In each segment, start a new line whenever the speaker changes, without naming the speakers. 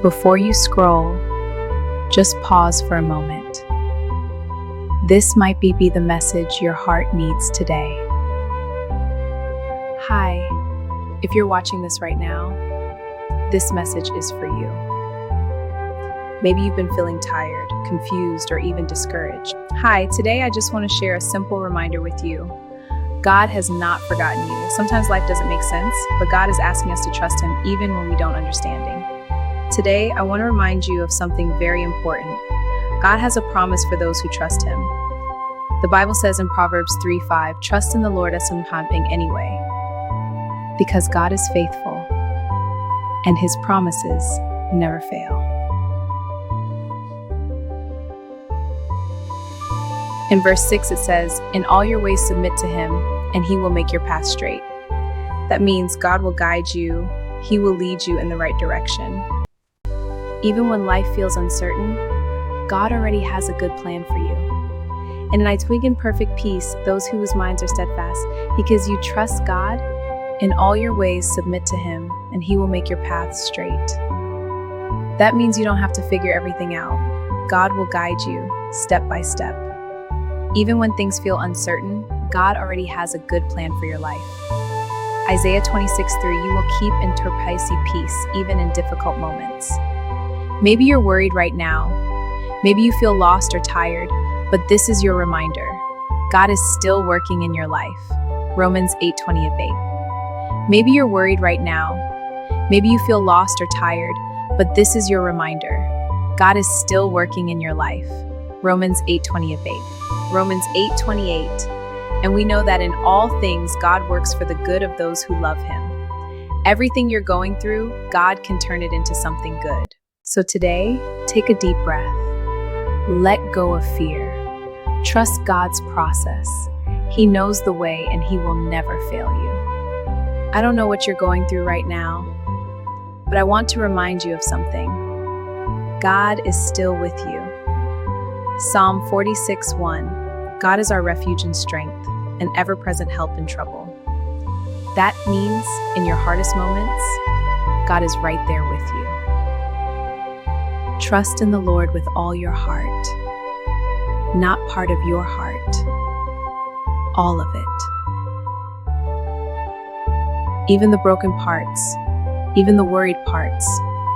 Before you scroll, just pause for a moment. This might be the message your heart needs today. Hi, if you're watching this right now, this message is for you. Maybe you've been feeling tired, confused, or even discouraged. Hi, today I just want to share a simple reminder with you. God has not forgotten you. Sometimes life doesn't make sense, but God is asking us to trust Him even when we don't understand Him. Today, I want to remind you of something very important. God has a promise for those who trust Him. The Bible says in Proverbs 3:5, trust in the Lord as something anyway, because God is faithful and His promises never fail. In verse 6 it says, in all your ways submit to Him, and He will make your path straight. That means God will guide you, He will lead you in the right direction. Even when life feels uncertain, God already has a good plan for you. And I twig in perfect peace those whose minds are steadfast, because you trust God, in all your ways submit to Him, and He will make your path straight. That means you don't have to figure everything out. God will guide you step by step. Even when things feel uncertain, God already has a good plan for your life. Isaiah 26:3, you will keep in perfect peace even in difficult moments. Maybe you're worried right now. Maybe you feel lost or tired, but this is your reminder. God is still working in your life. Romans 8:28. Maybe you're worried right now. Maybe you feel lost or tired, but this is your reminder. God is still working in your life. Romans 8:28. Romans 8:28. And we know that in all things God works for the good of those who love Him. Everything you're going through, God can turn it into something good. So today, take a deep breath. Let go of fear. Trust God's process. He knows the way and He will never fail you. I don't know what you're going through right now, but I want to remind you of something. God is still with you. Psalm 46:1, God is our refuge and strength, an ever-present help in trouble. That means in your hardest moments, God is right there with you. Trust in the Lord with all your heart, not part of your heart, all of it. Even the broken parts, even the worried parts,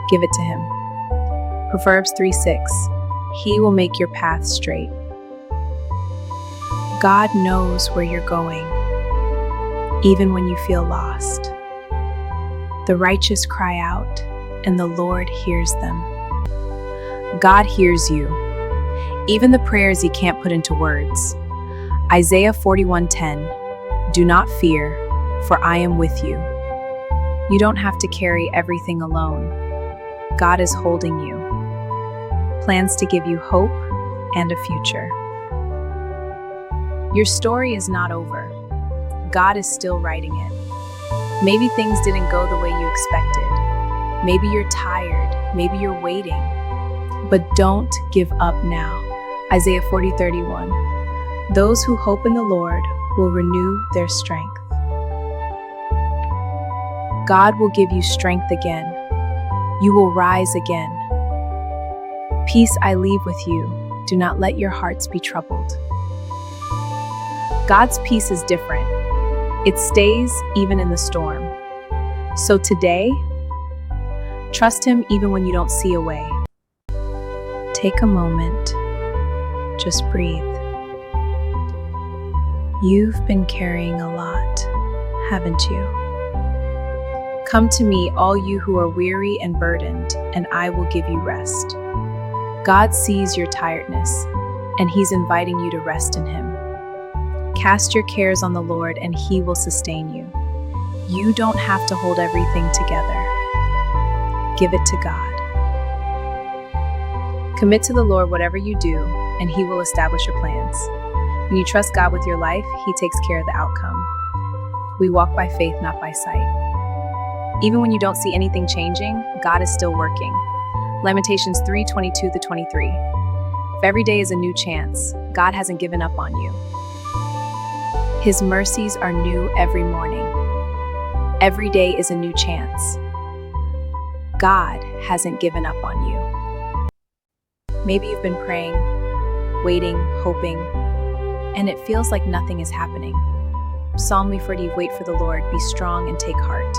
give it to Him. Proverbs 3:6, He will make your path straight. God knows where you're going, even when you feel lost. The righteous cry out, and the Lord hears them. God hears you, even the prayers you can't put into words. Isaiah 41:10, do not fear, for I am with you. You don't have to carry everything alone. God is holding you. Plans to give you hope and a future. Your story is not over. God is still writing it. Maybe things didn't go the way you expected. Maybe you're tired. Maybe you're waiting. But don't give up now. Isaiah 40:31. Those who hope in the Lord will renew their strength. God will give you strength again. You will rise again. Peace I leave with you. Do not let your hearts be troubled. God's peace is different. It stays even in the storm. So today, trust Him even when you don't see a way. Take a moment. Just breathe. You've been carrying a lot, haven't you? Come to me, all you who are weary and burdened, and I will give you rest. God sees your tiredness, and He's inviting you to rest in Him. Cast your cares on the Lord, and He will sustain you. You don't have to hold everything together. Give it to God. Commit to the Lord whatever you do, and He will establish your plans. When you trust God with your life, He takes care of the outcome. We walk by faith, not by sight. Even when you don't see anything changing, God is still working. Lamentations 3:22-23. If every day is a new chance, God hasn't given up on you. His mercies are new every morning. Every day is a new chance. God hasn't given up on you. Maybe you've been praying, waiting, hoping, and it feels like nothing is happening. Psalm 40, wait for the Lord, be strong and take heart.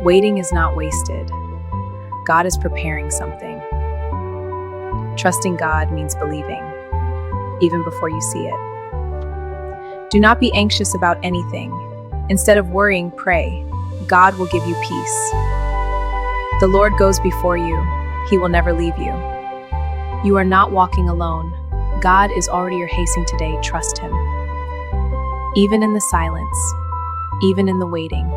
Waiting is not wasted. God is preparing something. Trusting God means believing, even before you see it. Do not be anxious about anything. Instead of worrying, pray. God will give you peace. The Lord goes before you. He will never leave you. You are not walking alone. God is already your hastening today. Trust Him. Even in the silence, even in the waiting.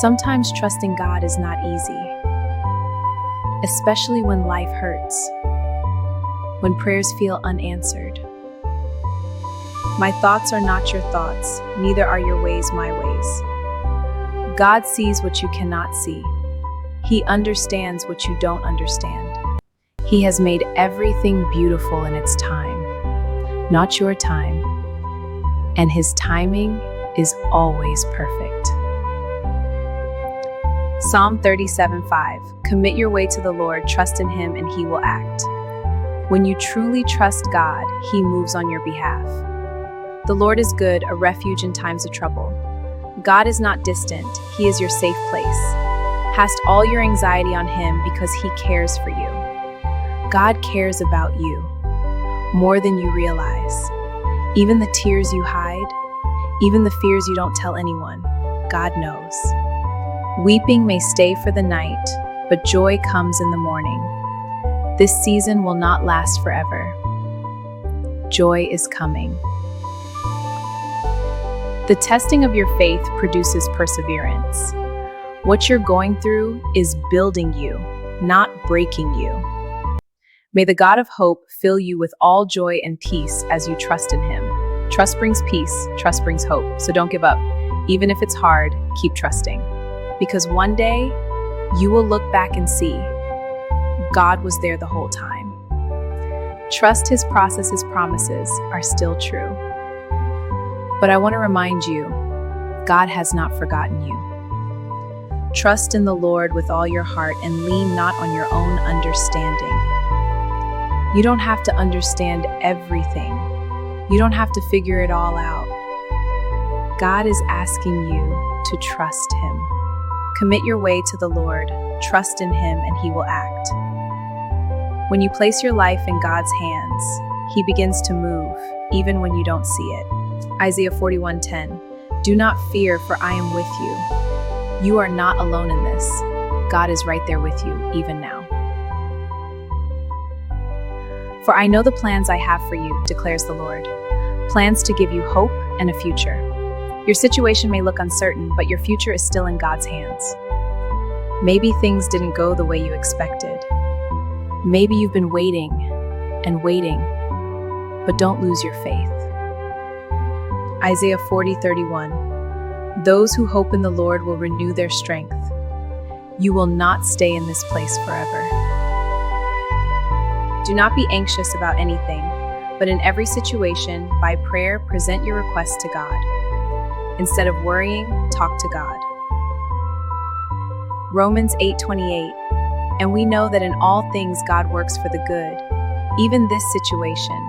Sometimes trusting God is not easy, especially when life hurts, when prayers feel unanswered. My thoughts are not your thoughts, neither are your ways my ways. God sees what you cannot see. He understands what you don't understand. He has made everything beautiful in its time, not your time, and His timing is always perfect. Psalm 37:5. Commit your way to the Lord, trust in Him, and He will act. When you truly trust God, He moves on your behalf. The Lord is good, a refuge in times of trouble. God is not distant, He is your safe place. Cast all your anxiety on Him because He cares for you. God cares about you more than you realize. Even the tears you hide, even the fears you don't tell anyone, God knows. Weeping may stay for the night, but joy comes in the morning. This season will not last forever. Joy is coming. The testing of your faith produces perseverance. What you're going through is building you, not breaking you. May the God of hope fill you with all joy and peace as you trust in Him. Trust brings peace, trust brings hope, so don't give up. Even if it's hard, keep trusting. Because one day, you will look back and see, God was there the whole time. Trust His process, His promises are still true. But I want to remind you, God has not forgotten you. Trust in the Lord with all your heart and lean not on your own understanding. You don't have to understand everything. You don't have to figure it all out. God is asking you to trust Him. Commit your way to the Lord, trust in Him, and He will act. When you place your life in God's hands, He begins to move, even when you don't see it. Isaiah 41:10. Do not fear, for I am with you. You are not alone in this. God is right there with you, even now. For I know the plans I have for you, declares the Lord. Plans to give you hope and a future. Your situation may look uncertain, but your future is still in God's hands. Maybe things didn't go the way you expected. Maybe you've been waiting and waiting, but don't lose your faith. Isaiah 40:31. Those who hope in the Lord will renew their strength. You will not stay in this place forever. Do not be anxious about anything, but in every situation, by prayer, present your requests to God. Instead of worrying, talk to God. Romans 8:28. And we know that in all things God works for the good. Even this situation,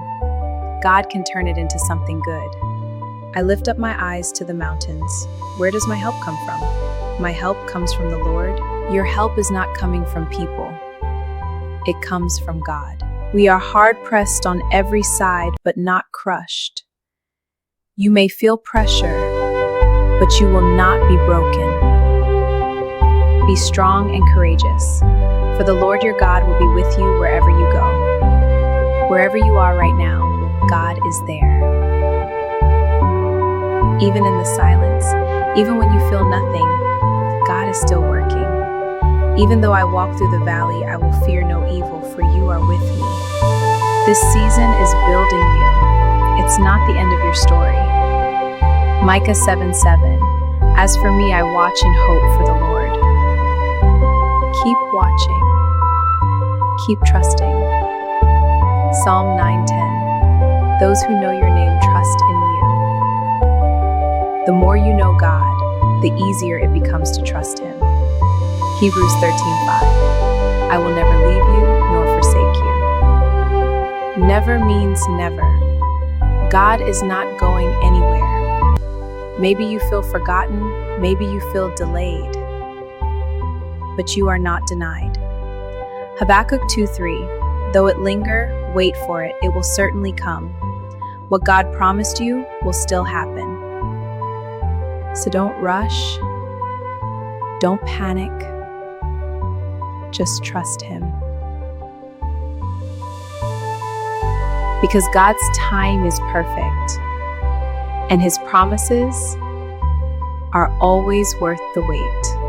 God can turn it into something good. I lift up my eyes to the mountains. Where does my help come from? My help comes from the Lord. Your help is not coming from people. It comes from God. We are hard-pressed on every side, but not crushed. You may feel pressure, but you will not be broken. Be strong and courageous, for the Lord your God will be with you wherever you go. Wherever you are right now, God is there. Even in the silence, even when you feel nothing, God is still working. Even though I walk through the valley, I will fear no evil, for you are with me. This season is building you. It's not the end of your story. Micah 7:7. As for me, I watch and hope for the Lord. Keep watching. Keep trusting. Psalm 9:10. Those who know your name trust in you. The more you know God, the easier it becomes to trust Him. Hebrews 13:5. I will never leave you nor forsake you. Never means never. God is not going anywhere. Maybe you feel forgotten, maybe you feel delayed, but you are not denied. Habakkuk 2:3. Though it linger, wait for it, it will certainly come. What God promised you will still happen. So don't rush, don't panic, just trust Him. Because God's time is perfect, and His promises are always worth the wait.